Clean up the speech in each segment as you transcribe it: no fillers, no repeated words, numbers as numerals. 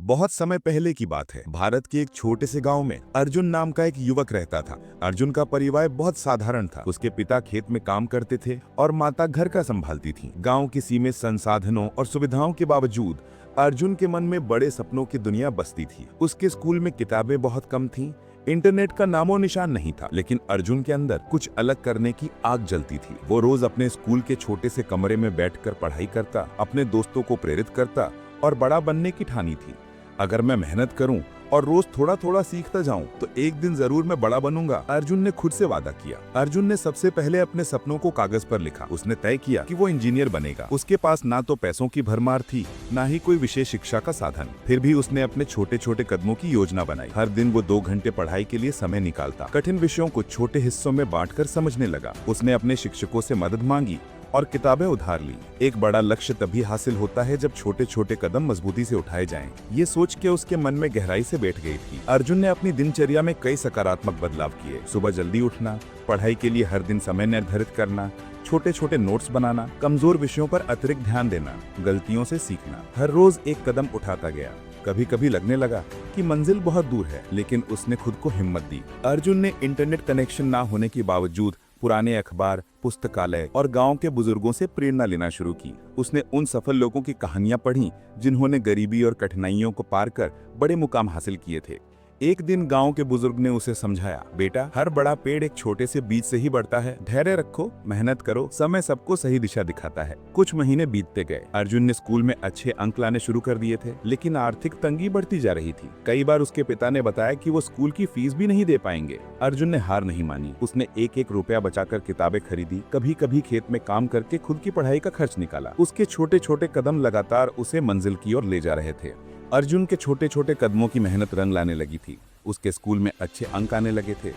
बहुत समय पहले की बात है। भारत के एक छोटे से गांव में अर्जुन नाम का एक युवक रहता था। अर्जुन का परिवार बहुत साधारण था। उसके पिता खेत में काम करते थे और माता घर का संभालती थी। गांव की सीमित संसाधनों और सुविधाओं के बावजूद अर्जुन के मन में बड़े सपनों की दुनिया बसती थी। उसके स्कूल में किताबें बहुत कम थीं, इंटरनेट का नामो निशान नहीं था, लेकिन अर्जुन के अंदर कुछ अलग करने की आग जलती थी। वो रोज अपने स्कूल के छोटे से कमरे में बैठकर पढ़ाई करता, अपने दोस्तों को प्रेरित करता और बड़ा बनने की ठानी थी। अगर मैं मेहनत करूं और रोज थोड़ा थोड़ा सीखता जाऊं तो एक दिन जरूर मैं बड़ा बनूंगा, अर्जुन ने खुद से वादा किया। अर्जुन ने सबसे पहले अपने सपनों को कागज पर लिखा। उसने तय किया कि वो इंजीनियर बनेगा। उसके पास ना तो पैसों की भरमार थी, ना ही कोई विशेष शिक्षा का साधन। फिर भी उसने अपने छोटे छोटे कदमों की योजना बनाई। हर दिन वो 2 घंटे पढ़ाई के लिए समय निकालता, कठिन विषयों को छोटे हिस्सों में बांटकर समझने लगा। उसने अपने शिक्षकों से मदद मांगी और किताबें उधार ली। एक बड़ा लक्ष्य तभी हासिल होता है जब छोटे छोटे कदम मजबूती से उठाए जाएं। ये सोच के उसके मन में गहराई से बैठ गई थी। अर्जुन ने अपनी दिनचर्या में कई सकारात्मक बदलाव किए। सुबह जल्दी उठना, पढ़ाई के लिए हर दिन समय निर्धारित करना, छोटे छोटे नोट्स बनाना, कमजोर विषयों पर अतिरिक्त ध्यान देना, गलतियों से सीखना। हर रोज एक कदम उठाता गया। कभी कभी लगने लगा कि मंजिल बहुत दूर है, लेकिन उसने खुद को हिम्मत दी। अर्जुन ने इंटरनेट कनेक्शन ना होने के बावजूद पुराने अखबार, पुस्तकालय और गांव के बुजुर्गों से प्रेरणा लेना शुरू की। उसने उन सफल लोगों की कहानियां पढ़ी जिन्होंने गरीबी और कठिनाइयों को पार कर बड़े मुकाम हासिल किए थे। एक दिन गांव के बुजुर्ग ने उसे समझाया, बेटा, हर बड़ा पेड़ एक छोटे से बीज से ही बढ़ता है। धैर्य रखो, मेहनत करो, समय सबको सही दिशा दिखाता है। कुछ महीने बीतते गए। अर्जुन ने स्कूल में अच्छे अंक लाने शुरू कर दिए थे, लेकिन आर्थिक तंगी बढ़ती जा रही थी। कई बार उसके पिता ने बताया कि वो स्कूल की फीस भी नहीं दे पाएंगे। अर्जुन ने हार नहीं मानी। उसने एक एक रुपया बचाकर किताबें खरीदी, कभी कभी खेत में काम करके खुद की पढ़ाई का खर्च निकाला। उसके छोटे छोटे कदम लगातार उसे मंजिल की ओर ले जा रहे थे। अर्जुन के छोटे छोटे कदमों की मेहनत रंग लाने लगी थी। उसके स्कूल में अच्छे अंक आने लगे थे।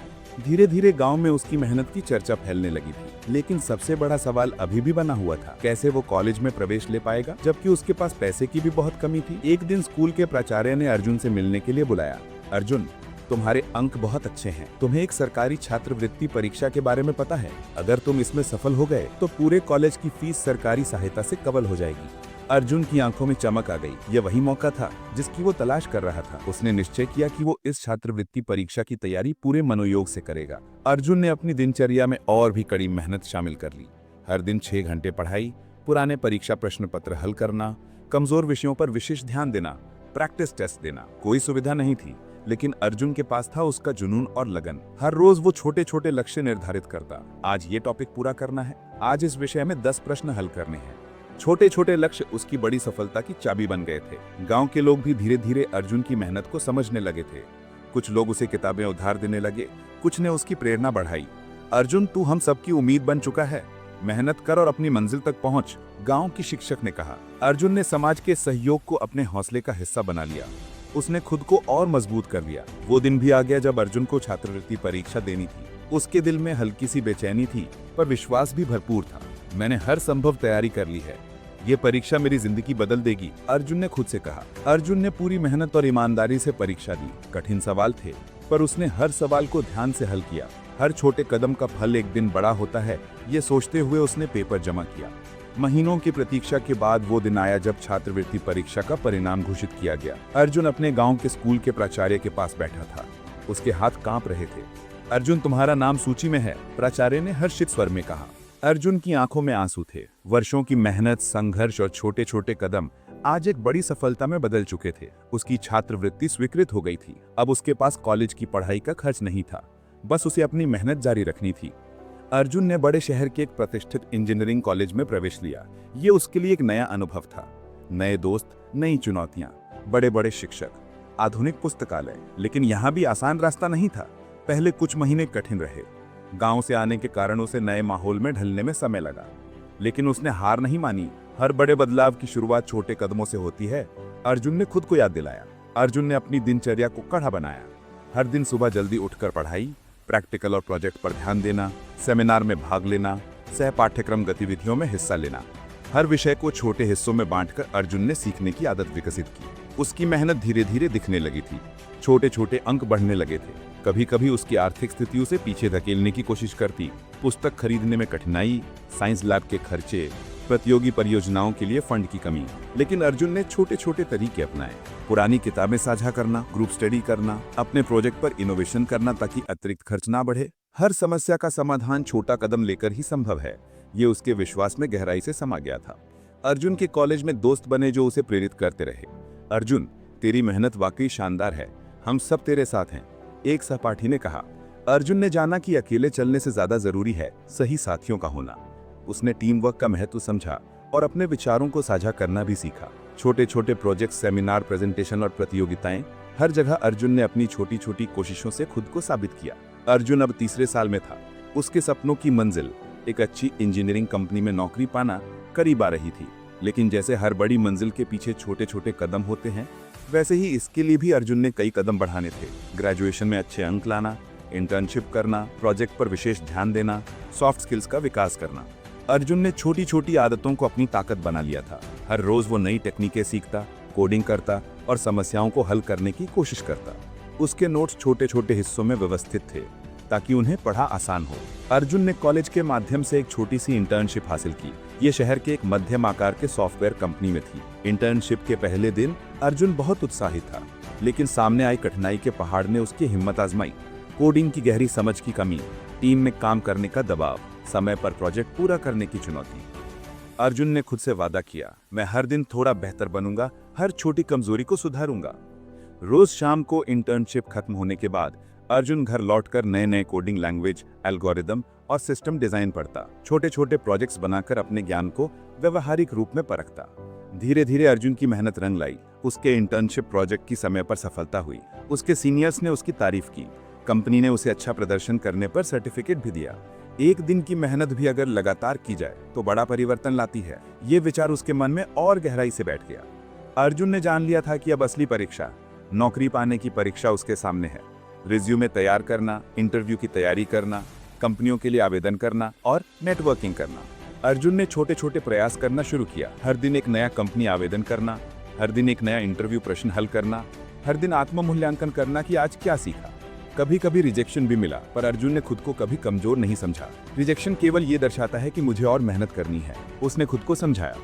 धीरे धीरे गांव में उसकी मेहनत की चर्चा फैलने लगी थी। लेकिन सबसे बड़ा सवाल अभी भी बना हुआ था, कैसे वो कॉलेज में प्रवेश ले पाएगा, जबकि उसके पास पैसे की भी बहुत कमी थी। एक दिन स्कूल के प्राचार्य ने अर्जुन से मिलने के लिए बुलाया। अर्जुन, तुम्हारे अंक बहुत अच्छे हैं। तुम्हें एक सरकारी छात्रवृत्ति परीक्षा के बारे में पता है? अगर तुम इसमें सफल हो गए तो पूरे कॉलेज की फीस सरकारी सहायता से कवर हो जाएगी। अर्जुन की आंखों में चमक आ गई। यह वही मौका था जिसकी वो तलाश कर रहा था। उसने निश्चय किया कि वो इस छात्रवृत्ति परीक्षा की तैयारी पूरे मनोयोग से करेगा। अर्जुन ने अपनी दिनचर्या में और भी कड़ी मेहनत शामिल कर ली। हर दिन 6 घंटे पढ़ाई, पुराने परीक्षा प्रश्न पत्र हल करना, कमजोर विषयों पर विशेष ध्यान देना, प्रैक्टिस टेस्ट देना। कोई सुविधा नहीं थी, लेकिन अर्जुन के पास था उसका जुनून और लगन। हर रोज वो छोटे छोटे लक्ष्य निर्धारित करता। आज ये टॉपिक पूरा करना है, आज इस विषय में 10 प्रश्न हल करने हैं। छोटे छोटे लक्ष्य उसकी बड़ी सफलता की चाबी बन गए थे। गांव के लोग भी धीरे धीरे अर्जुन की मेहनत को समझने लगे थे। कुछ लोग उसे किताबें उधार देने लगे, कुछ ने उसकी प्रेरणा बढ़ाई। अर्जुन, तू हम सबकी उम्मीद बन चुका है, मेहनत कर और अपनी मंजिल तक पहुंच, गांव की शिक्षक ने कहा। अर्जुन ने समाज के सहयोग को अपने हौसले का हिस्सा बना लिया। उसने खुद को और मजबूत कर लिया। वो दिन भी आ गया जब अर्जुन को छात्रवृत्ति परीक्षा देनी थी। उसके दिल में हल्की सी बेचैनी थी, पर विश्वास भी भरपूर था। मैंने हर संभव तैयारी कर ली है, ये परीक्षा मेरी जिंदगी बदल देगी, अर्जुन ने खुद से कहा। अर्जुन ने पूरी मेहनत और ईमानदारी से परीक्षा दी। कठिन सवाल थे, पर उसने हर सवाल को ध्यान से हल किया। हर छोटे कदम का फल एक दिन बड़ा होता है, ये सोचते हुए उसने पेपर जमा किया। महीनों की प्रतीक्षा के बाद वो दिन आया जब छात्रवृत्ति परीक्षा का परिणाम घोषित किया गया। अर्जुन अपने गाँव के स्कूल के प्राचार्य के पास बैठा था। उसके हाथ कांप रहे थे। अर्जुन, तुम्हारा नाम सूची में है, प्राचार्य ने हर्षित स्वर में कहा। अर्जुन की आंखों में आंसू थे। वर्षों की मेहनत, संघर्ष और छोटे छोटे कदम आज एक बड़ी सफलता में बदल चुके थे। उसकी छात्रवृत्ति स्वीकृत हो गई थी। अब उसके पास कॉलेज की पढ़ाई का खर्च नहीं था, बस उसे अपनी मेहनत जारी रखनी थी। अर्जुन ने बड़े शहर के एक प्रतिष्ठित इंजीनियरिंग कॉलेज में प्रवेश लिया। ये उसके लिए एक नया अनुभव था। नए दोस्त, नई चुनौतियां, बड़े बड़े शिक्षक, आधुनिक पुस्तकालय। लेकिन यहाँ भी आसान रास्ता नहीं था। पहले कुछ महीने कठिन रहे। गांव से आने के कारण उसे नए माहौल में ढलने में समय लगा, लेकिन उसने हार नहीं मानी। हर बड़े बदलाव की शुरुआत छोटे कदमों से होती है, अर्जुन ने खुद को याद दिलाया। अर्जुन ने अपनी दिनचर्या को कड़ा बनाया। हर दिन सुबह जल्दी उठकर पढ़ाई, प्रैक्टिकल और प्रोजेक्ट पर ध्यान देना, सेमिनार में भाग लेना, सह पाठ्यक्रम गतिविधियों में हिस्सा लेना। हर विषय को छोटे हिस्सों में बांटकर अर्जुन ने सीखने की आदत विकसित की। उसकी मेहनत धीरे धीरे दिखने लगी थी। छोटे छोटे अंक बढ़ने लगे थे। कभी कभी उसकी आर्थिक स्थिति उसे पीछे धकेलने की कोशिश करती। पुस्तक खरीदने में कठिनाई, साइंस लैब के खर्चे प्रतियोगी परियोजनाओं के लिए फंड की कमी, लेकिन अर्जुन ने छोटे छोटे तरीके अपनाए। पुरानी किताबें साझा करना, ग्रुप स्टडी करना, अपने प्रोजेक्ट पर इनोवेशन करना ताकि अतिरिक्त खर्च ना बढ़े। हर समस्या का समाधान छोटा कदम लेकर ही संभव है, ये उसके विश्वास में गहराई से समा गया था। अर्जुन के कॉलेज में दोस्त बने जो उसे प्रेरित करते रहे। अर्जुन, तेरी मेहनत वाकई शानदार है, हम सब तेरे साथ हैं, एक सहपाठी ने कहा। अर्जुन ने जाना कि अकेले चलने से ज्यादा जरूरी है सही साथियों का होना। उसने टीम वर्क का महत्व समझा और अपने विचारों को साझा करना भी सीखा। छोटे छोटे प्रोजेक्ट, सेमिनार, प्रेजेंटेशन और प्रतियोगिताएं, हर जगह अर्जुन ने अपनी छोटी छोटी कोशिशों से खुद को साबित किया। अर्जुन अब तीसरे साल में था। उसके सपनों की मंजिल, एक अच्छी इंजीनियरिंग कंपनी में नौकरी पाना, करीब आ रही थी। लेकिन जैसे हर बड़ी मंजिल के पीछे छोटे छोटे कदम होते हैं, वैसे ही इसके लिए भी अर्जुन ने कई कदम बढ़ाने थे। ग्रेजुएशन में अच्छे अंक लाना, इंटर्नशिप करना, प्रोजेक्ट पर विशेष ध्यान देना, सॉफ्ट स्किल्स का विकास करना। अर्जुन ने छोटी छोटी आदतों को अपनी ताकत बना लिया था। हर रोज वो नई टेक्निकें सीखता, कोडिंग करता और समस्याओं को हल करने की कोशिश करता। उसके नोट्स छोटे छोटे हिस्सों में व्यवस्थित थे ताकि उन्हें पढ़ा आसान हो। अर्जुन ने कॉलेज के माध्यम से एक छोटी सी इंटर्नशिप हासिल की। ये शहर के एक मध्यम आकार के सॉफ्टवेयर कंपनी में थी। इंटर्नशिप के पहले दिन अर्जुन बहुत उत्साहित था, लेकिन सामने आई कठिनाई के पहाड़ ने उसकी हिम्मत आजमाई। कोडिंग की गहरी समझ की कमी, टीम में काम करने का दबाव, समय पर प्रोजेक्ट पूरा करने की चुनौती। अर्जुन ने खुद से वादा किया, मैं हर दिन थोड़ा बेहतर बनूंगा, हर छोटी कमजोरी को सुधारूंगा। रोज शाम को इंटर्नशिप खत्म होने के बाद अर्जुन घर लौटकर नए नए कोडिंग लैंग्वेज, एल्गोरिदम और सिस्टम डिजाइन पढ़ता। छोटे छोटे प्रोजेक्ट्स बनाकर अपने ज्ञान को व्यवहारिक रूप में परखता। धीरे धीरे अर्जुन की मेहनत रंग लाई। उसके इंटर्नशिप प्रोजेक्ट की समय पर सफलता हुई। उसके सीनियर्स ने उसकी तारीफ की। कंपनी ने उसे अच्छा प्रदर्शन करने पर सर्टिफिकेट भी दिया। एक दिन की मेहनत भी अगर लगातार की जाए तो बड़ा परिवर्तन लाती है। ये विचार उसके मन में और गहराई से बैठ गया। अर्जुन ने जान लिया था कि अब असली परीक्षा, नौकरी पाने की परीक्षा उसके सामने है। रिज्यूमे तैयार करना, इंटरव्यू की तैयारी करना, कंपनियों के लिए आवेदन करना और नेटवर्किंग करना। अर्जुन ने छोटे छोटे प्रयास करना शुरू किया। हर दिन एक नया कंपनी आवेदन करना, हर दिन एक नया इंटरव्यू प्रश्न हल करना, हर दिन आत्म मूल्यांकन करना कि आज क्या सीखा। कभी कभी रिजेक्शन भी मिला, पर अर्जुन ने खुद को कभी कमजोर नहीं समझा। रिजेक्शन केवल ये दर्शाता है कि मुझे और मेहनत करनी है, उसने खुद को समझाया।